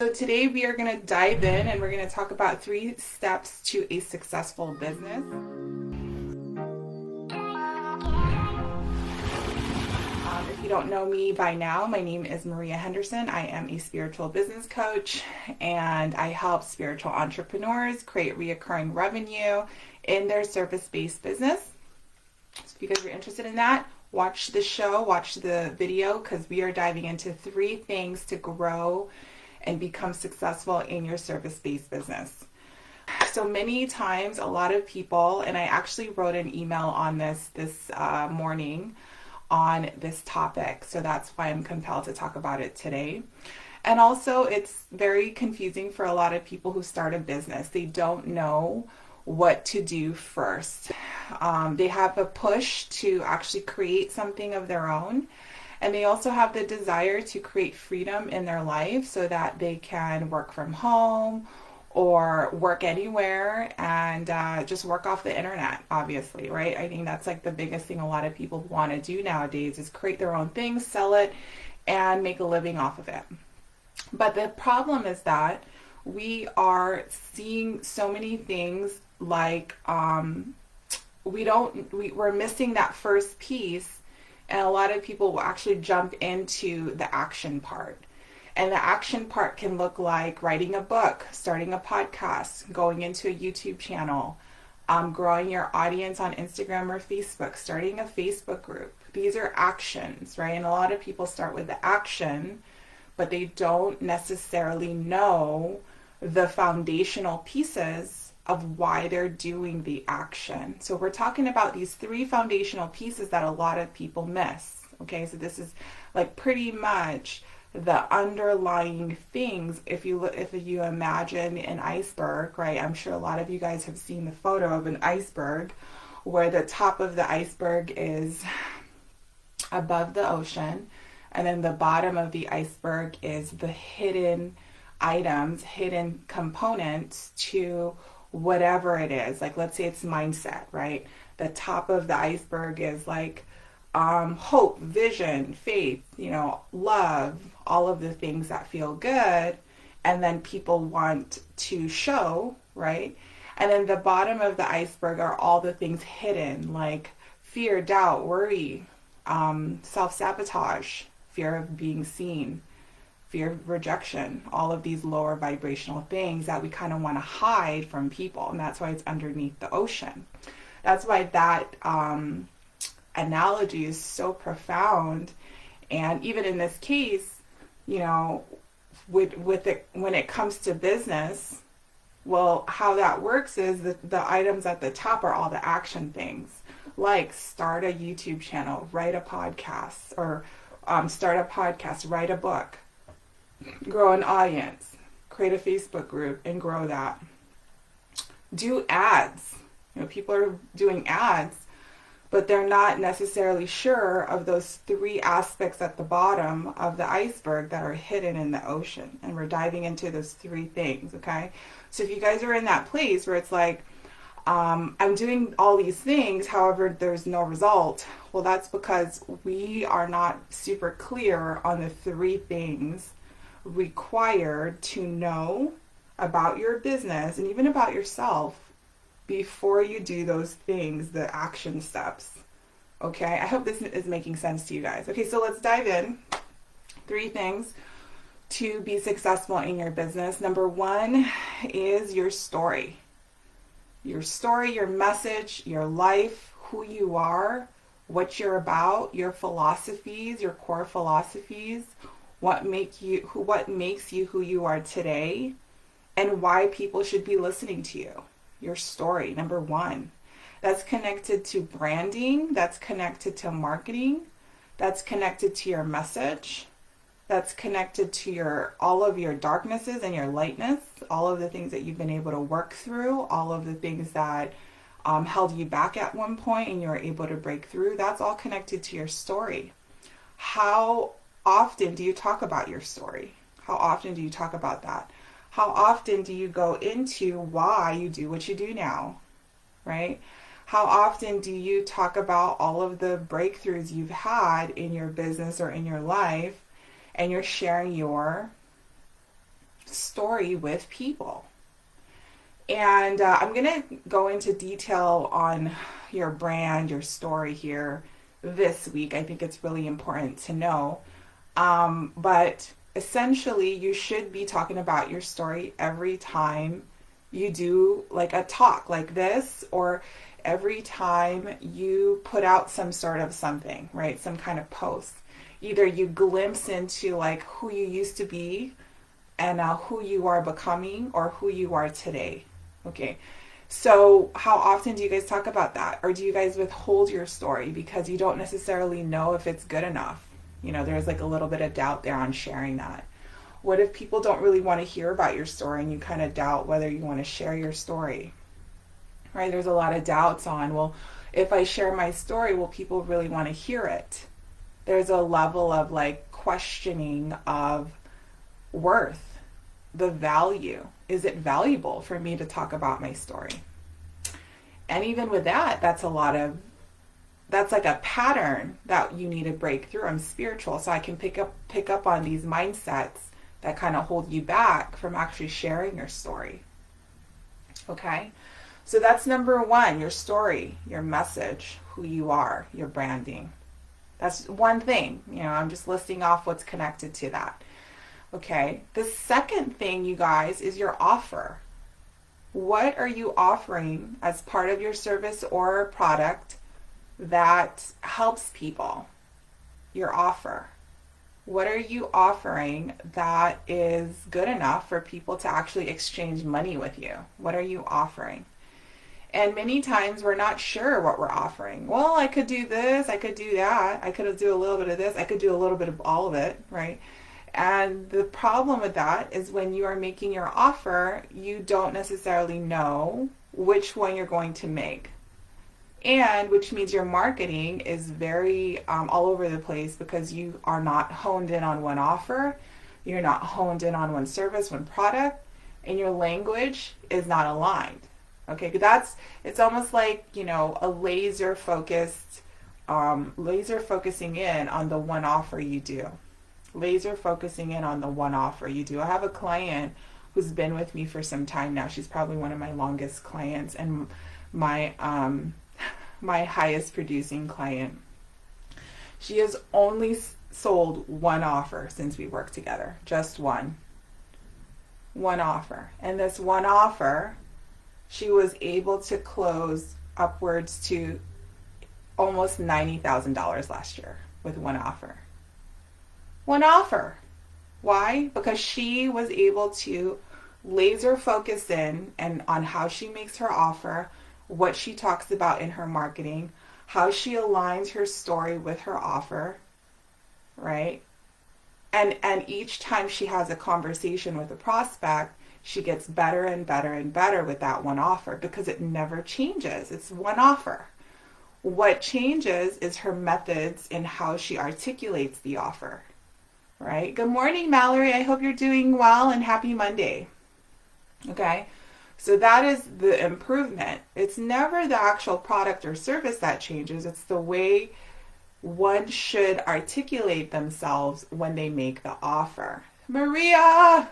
So today we are going to dive in and we're going to talk about 3 steps to a successful business. If you don't know me by now, my name is Maria Henderson. I am a spiritual business coach and I help spiritual entrepreneurs create reoccurring revenue in their service-based business. So if you guys are interested in that, watch the show, watch the video, because we are diving into 3 things to grow and become successful in your service-based business. So many times, a lot of people, and I actually wrote an email on this morning on this topic, so that's why I'm compelled to talk about it today. And also, it's very confusing for a lot of people who start a business. They don't know what to do first. They have a push to actually create something of their own, and they also have the desire to create freedom in their life so that they can work from home or work anywhere and just work off the internet, obviously, right? I think that's like the biggest thing a lot of people want to do nowadays is create their own things, sell it, and make a living off of it. But the problem is that we are seeing so many things like we're missing that first piece, and a lot of people will actually jump into the action part. And the action part can look like writing a book, starting a podcast, going into a YouTube channel, growing your audience on Instagram or Facebook, starting a Facebook group. These are actions, right? And a lot of people start with the action, but they don't necessarily know the foundational pieces of why they're doing the action. So we're talking about these 3 foundational pieces that a lot of people miss. Okay, so this is like pretty much the underlying things. If you imagine an iceberg, right? I'm sure a lot of you guys have seen the photo of an iceberg where the top of the iceberg is above the ocean, and then the bottom of the iceberg is the hidden items, hidden components to whatever it is. Like, let's say it's mindset, right? The top of the iceberg is like hope, vision, faith, love, all of the things that feel good and then people want to show, right? And then the bottom of the iceberg are all the things hidden, like fear, doubt, worry, self-sabotage, fear of being seen, fear of rejection, all of these lower vibrational things that we kind of want to hide from people. And that's why it's underneath the ocean. That's why that analogy is so profound. And even in this case, with it, when it comes to business, well, how that works is the items at the top are all the action things, like start a YouTube channel, write a podcast, or write a book, grow an audience, create a Facebook group and grow that. Do ads. People are doing ads, but they're not necessarily sure of those 3 aspects at the bottom of the iceberg that are hidden in the ocean. And we're diving into those 3 things, okay? So if you guys are in that place where it's like, I'm doing all these things, however, there's no result, well, that's because we are not super clear on the 3 things required to know about your business and even about yourself before you do those things, the action steps. Okay, I hope this is making sense to you guys. Okay, so let's dive in. 3 things to be successful in your business. Number 1 is your story. Your story, your message, your life, who you are, what you're about, your philosophies, your core philosophies, what makes you who you are today, and why people should be listening to you. Your story, number 1. That's connected to branding, that's connected to marketing, that's connected to your message, that's connected to all of your darknesses and your lightness, all of the things that you've been able to work through, all of the things that held you back at one point and you were able to break through. That's all connected to your story. How often do you talk about your story? How often do you talk about that? How often do you go into why you do what you do now, right? How often do you talk about all of the breakthroughs you've had in your business or in your life, and you're sharing your story with people. And I'm going to go into detail on your brand, your story here this week. I think it's really important to know. But essentially, you should be talking about your story every time you do like a talk like this, or every time you put out some sort of something, right? Some kind of post. Either you glimpse into like who you used to be and who you are becoming, or who you are today. Okay, so how often do you guys talk about that? Or do you guys withhold your story because you don't necessarily know if it's good enough? You know, there's like a little bit of doubt there on sharing that. What if people don't really want to hear about your story and you kind of doubt whether you want to share your story? Right? There's a lot of doubts on, well, if I share my story, will people really want to hear it? There's a level of like questioning of worth, the value. Is it valuable for me to talk about my story? And even with that, that's like a pattern that you need to break through. I'm spiritual, so I can pick up on these mindsets that kind of hold you back from actually sharing your story. Okay? So that's number one, your story, your message, who you are, your branding. That's one thing. You know, I'm just listing off what's connected to that. Okay, the second thing, you guys, is your offer. What are you offering as part of your service or product that helps people? Your offer. What are you offering that is good enough for people to actually exchange money with you? What are you offering? And many times we're not sure what we're offering. Well, I could do this, I could do that, I could do a little bit of this, I could do a little bit of all of it, right? And the problem with that is when you are making your offer, you don't necessarily know which one you're going to make. And which means your marketing is very all over the place because you are not honed in on one offer, you're not honed in on one service, one product, and your language is not aligned. Okay, it's almost like, you know, a laser focusing in on the one offer you do. Laser focusing in on the one offer you do. I have a client who's been with me for some time now. She's probably one of my longest clients and my highest producing client. She has only sold one offer since we worked together. Just one. One offer. And this one offer, she was able to close upwards to almost $90,000 last year with one offer. One offer. Why? Because she was able to laser focus in and on how she makes her offer, what she talks about in her marketing, how she aligns her story with her offer, right? And each time she has a conversation with a prospect, she gets better and better and better with that one offer because it never changes. It's one offer. What changes is her methods in how she articulates the offer. Right? Good morning, Mallory. I hope you're doing well and happy Monday. Okay? So that is the improvement. It's never the actual product or service that changes. It's the way one should articulate themselves when they make the offer. Maria!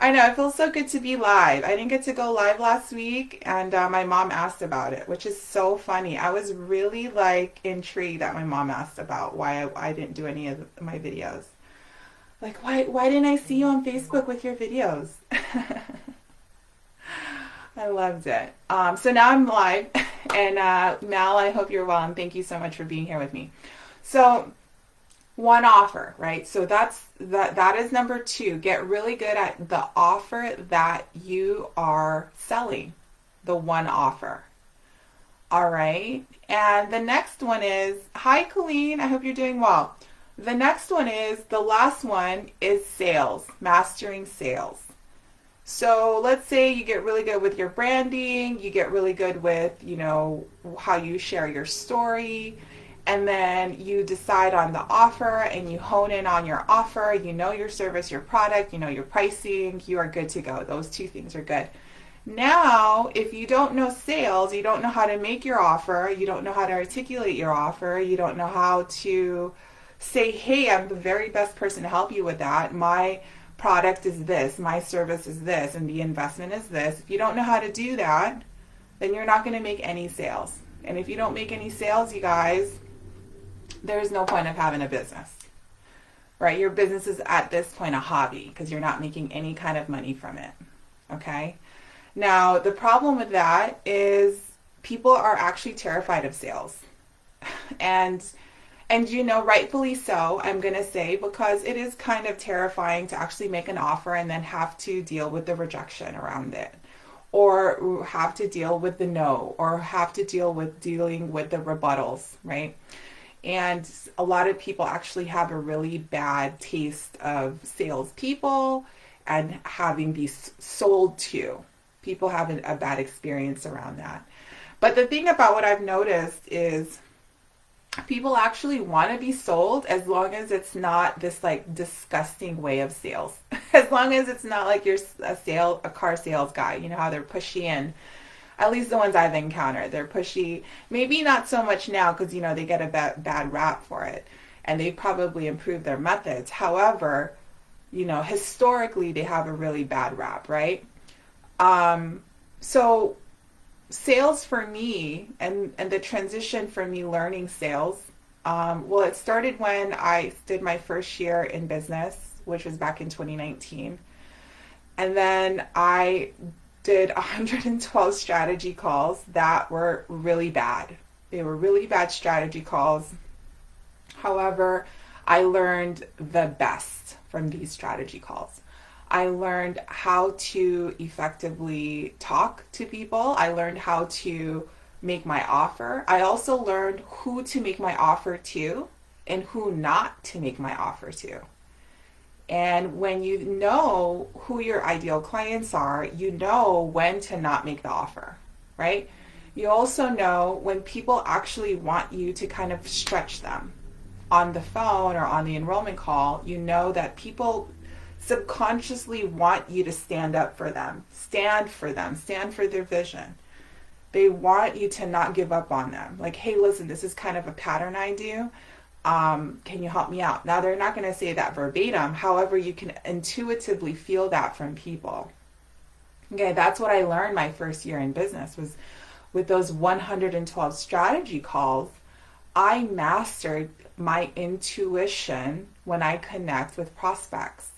I know, it feels so good to be live. I didn't get to go live last week, and my mom asked about it, which is so funny. I was really like intrigued that my mom asked about why I didn't do any of my videos. Like, why didn't I see you on Facebook with your videos? I loved it. So now I'm live, and Mal, I hope you're well, and thank you so much for being here with me. So one offer, right? So that is number two. Get really good at the offer that you are selling, the one offer. All right. And the next one is, hi, Colleen. I hope you're doing well. The next one is, the last one is sales, mastering sales. So let's say you get really good with your branding, you get really good with, you know, how you share your story, and then you decide on the offer and you hone in on your offer, you know your service, your product, you know your pricing, you are good to go. Those two things are good. Now, if you don't know sales, you don't know how to make your offer, you don't know how to articulate your offer, you don't know how to say, hey, I'm the very best person to help you with that. My product is this, my service is this, and the investment is this. If you don't know how to do that, then you're not going to make any sales. And if you don't make any sales, you guys, there's no point of having a business, right? Your business is at this point a hobby because you're not making any kind of money from it, okay? Now, the problem with that is people are actually terrified of sales. And you know, rightfully so, I'm going to say, because it is kind of terrifying to actually make an offer and then have to deal with the rejection around it, or have to deal with the no, or have to dealing with the rebuttals, right? And a lot of people actually have a really bad taste of salespeople and having be sold to. People have a bad experience around that. But the thing about what I've noticed is people actually want to be sold as long as it's not this like disgusting way of sales. As long as it's not like you're a car sales guy. You know how they're pushy, and at least the ones I've encountered, they're pushy. Maybe not so much now because, you know, they get a bad rap for it and they probably improved their methods. However, you know, historically they have a really bad rap, right? So sales for me and the transition for me learning sales, well, it started when I did my first year in business, which was back in 2019. And then I did 112 strategy calls that were really bad. They were really bad strategy calls. However, I learned the best from these strategy calls. I learned how to effectively talk to people. I learned how to make my offer. I also learned who to make my offer to and who not to make my offer to. And when you know who your ideal clients are, you know when to not make the offer, right? You also know when people actually want you to kind of stretch them on the phone or on the enrollment call. You know that people subconsciously want you to stand up for them, stand for their vision. They want you to not give up on them. Like, hey, listen, this is kind of a pattern I do. Can you help me out? Now, they're not going to say that verbatim. However, you can intuitively feel that from people. Okay, that's what I learned my first year in business was with those 112 strategy calls. I mastered my intuition when I connect with prospects.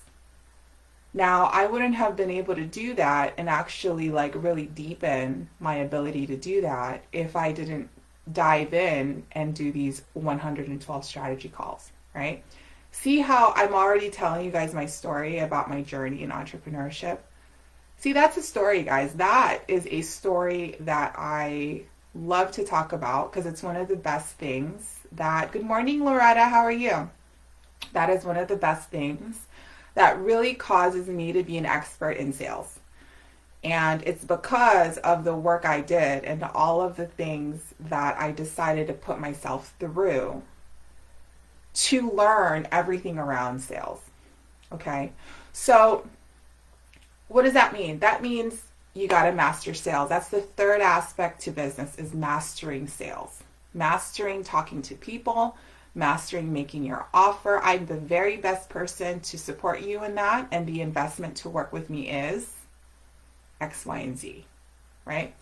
Now, I wouldn't have been able to do that and actually like really deepen my ability to do that if I didn't dive in and do these 112 strategy calls, right? See how I'm already telling you guys my story about my journey in entrepreneurship? See, that's a story, guys. That is a story that I love to talk about because it's one of the best things that, good morning, Loretta, how are you? That is one of the best things that really causes me to be an expert in sales. And it's because of the work I did and all of the things that I decided to put myself through to learn everything around sales. Okay, so what does that mean? That means you got to master sales. That's the third aspect to business, is mastering sales. Mastering talking to people, mastering making your offer. I'm the very best person to support you in that, and the investment to work with me is X, Y, and Z, right?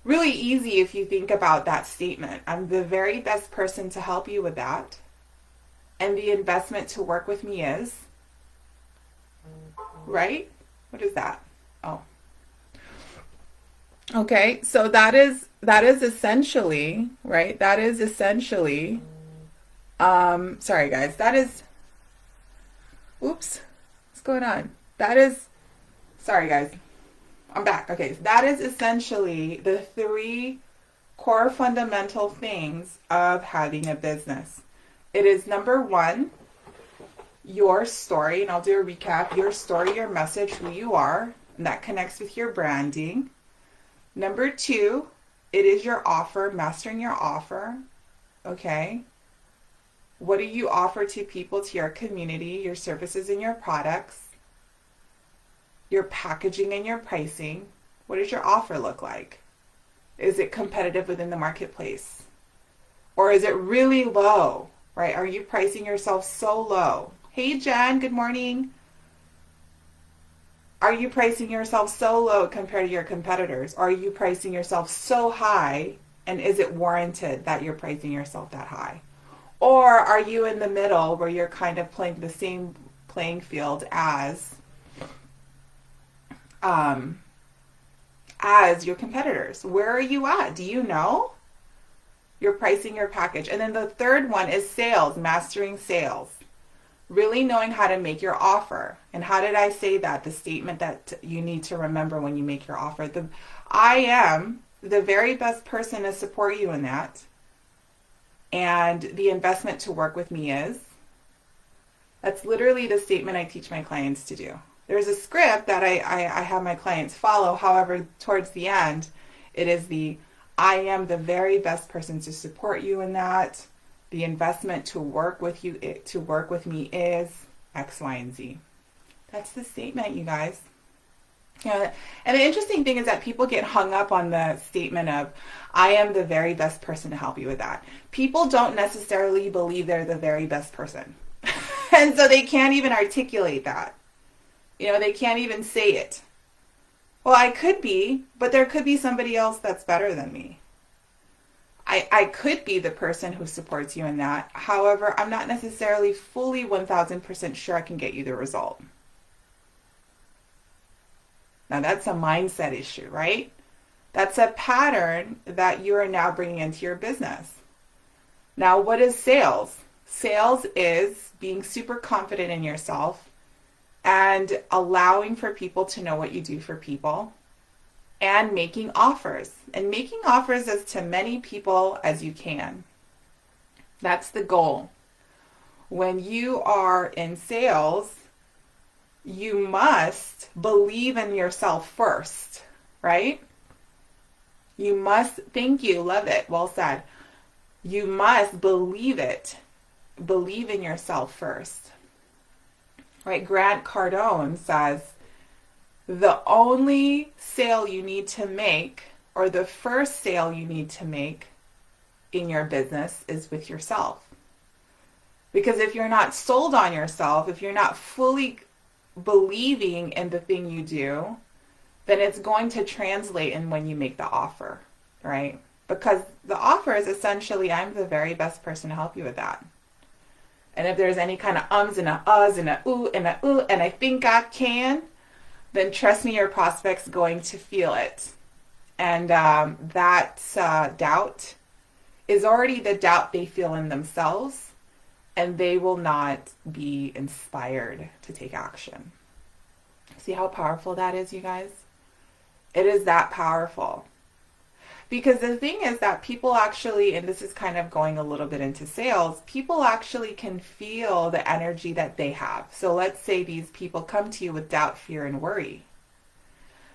Really easy if you think about that statement. I'm the very best person to help you with that, and the investment to work with me is, right? What is that? Oh. Okay, so that is essentially, right? That is essentially, sorry guys, that is, oops, what's going on? That is, sorry guys, I'm back. Okay, so that is essentially the three core fundamental things of having a business. It is number one, your story, and I'll do a recap, your story, your message, who you are, and that connects with your branding. Number two, it is your offer, mastering your offer, okay? What do you offer to people, to your community, your services and your products, your packaging and your pricing? What does your offer look like? Is it competitive within the marketplace? Or is it really low, right? Are you pricing yourself so low? Hey, Jen, good morning. Are you pricing yourself so low compared to your competitors? Or are you pricing yourself so high, and is it warranted that you're pricing yourself that high? Or are you in the middle where you're kind of playing the same playing field as your competitors? Where are you at? Do you know? You're pricing your package. And then the third one is sales, mastering sales. Really knowing how to make your offer. And how did I say that? The statement that you need to remember when you make your offer. I am the very best person to support you in that. And the investment to work with me is. That's literally the statement I teach my clients to do. There's a script that I have my clients follow. However, towards the end, it is I am the very best person to support you in that. The investment to work with me is X, Y, and Z. That's the statement, you guys. And the interesting thing is that people get hung up on the statement of, I am the very best person to help you with that. People don't necessarily believe they're the very best person. And so they can't even articulate that. They can't even say it. Well, I could be, but there could be somebody else that's better than me. I could be the person who supports you in that. However, I'm not necessarily fully 1000% sure I can get you the result. Now that's a mindset issue, right? That's a pattern that you are now bringing into your business. Now, what is sales? Sales is being super confident in yourself and allowing for people to know what you do for people. And making offers. And making offers as to many people as you can. That's the goal. When you are in sales, you must believe in yourself first, right? You must, thank you, love it, well said. You must believe it. Believe in yourself first. Right? Grant Cardone says, the only sale you need to make, or the first sale you need to make in your business, is with yourself. Because if you're not sold on yourself, if you're not fully believing in the thing you do, then it's going to translate in when you make the offer, right? Because the offer is essentially, I'm the very best person to help you with that. And if there's any kind of ums and a uhs and a ooh and a ooh and I think I can, then trust me, your prospect's going to feel it. And that doubt is already the doubt they feel in themselves, and they will not be inspired to take action. See how powerful that is, you guys? It is that powerful. Because the thing is that people actually, and this is kind of going a little bit into sales, people actually can feel the energy that they have. So let's say these people come to you with doubt, fear, and worry,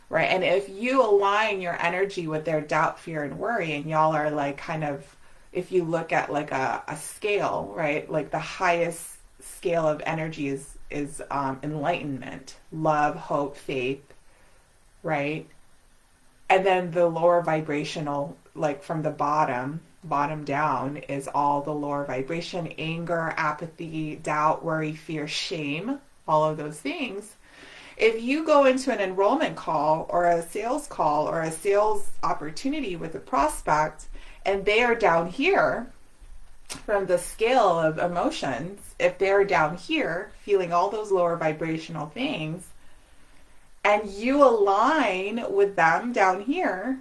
right? And if you align your energy with their doubt, fear, and worry, and y'all are like kind of, if you look at like a scale, right? Like the highest scale of energy is enlightenment, love, hope, faith, right? And then the lower vibrational, like from the bottom down, is all the lower vibration, anger, apathy, doubt, worry, fear, shame, all of those things. If you go into an enrollment call or a sales opportunity with a prospect and they are down here from the scale of emotions, if they're down here feeling all those lower vibrational things, and you align with them down here,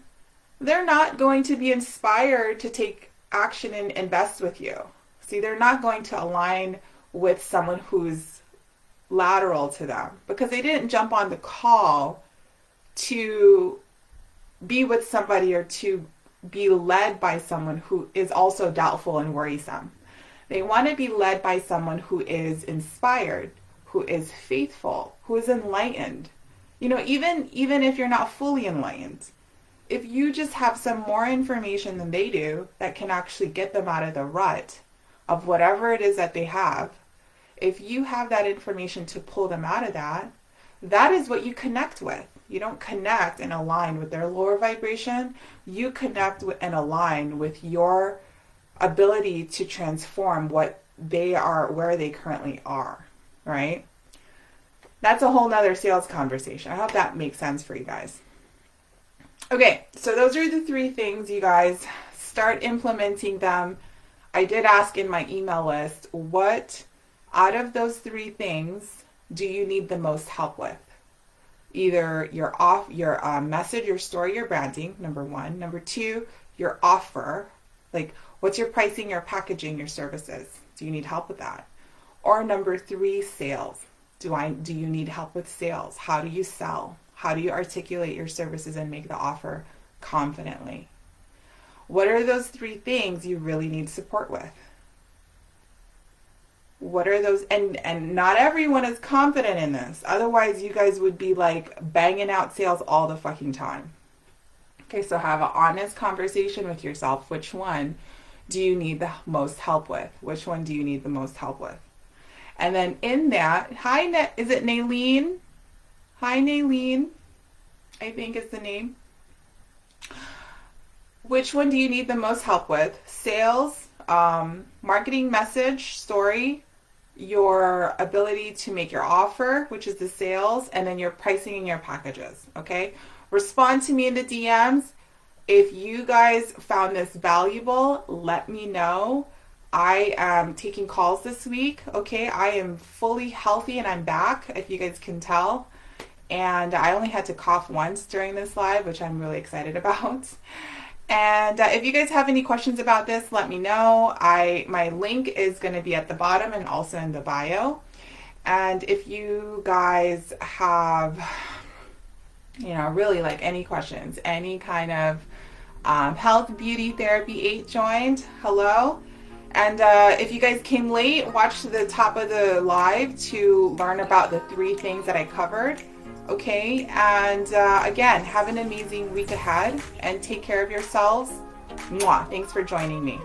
they're not going to be inspired to take action and invest with you. See, they're not going to align with someone who's lateral to them because they didn't jump on the call to be with somebody or to be led by someone who is also doubtful and worrisome. They want to be led by someone who is inspired, who is faithful, who is enlightened. You know, even if you're not fully enlightened, if you just have some more information than they do that can actually get them out of the rut of whatever it is that they have, if you have that information to pull them out of that, that is what you connect with. You don't connect and align with their lower vibration. You connect with and align with your ability to transform what they are, where they currently are, right? That's a whole nother sales conversation. I hope that makes sense for you guys. Okay, so those are the 3 things, you guys. Start implementing them. I did ask in my email list, what out of those 3 things do you need the most help with? Either your message, your story, your branding, number 1. Number 2, your offer. Like, what's your pricing, your packaging, your services? Do you need help with that? Or number 3, sales. Do you need help with sales? How do you sell? How do you articulate your services and make the offer confidently? What are those 3 things you really need support with? What are those? And not everyone is confident in this. Otherwise, you guys would be like banging out sales all the fucking time. Okay, so have an honest conversation with yourself. Which one do you need the most help with? Which one do you need the most help with? And then in that, is it Naylene? Hi, Naylene. I think is the name. Which one do you need the most help with? Sales, marketing message, story, your ability to make your offer, which is the sales, and then your pricing and your packages, okay? Respond to me in the DMs. If you guys found this valuable, let me know. I am taking calls this week, okay? I am fully healthy and I'm back, if you guys can tell. And I only had to cough once during this live, which I'm really excited about. And if you guys have any questions about this, let me know. My link is going to be at the bottom and also in the bio. And if you guys have, really like any questions, any kind of health, beauty, therapy 8 joined, hello. And if you guys came late, watch the top of the live to learn about the 3 things that I covered. Okay, and again, have an amazing week ahead and take care of yourselves. Mwah. Thanks for joining me.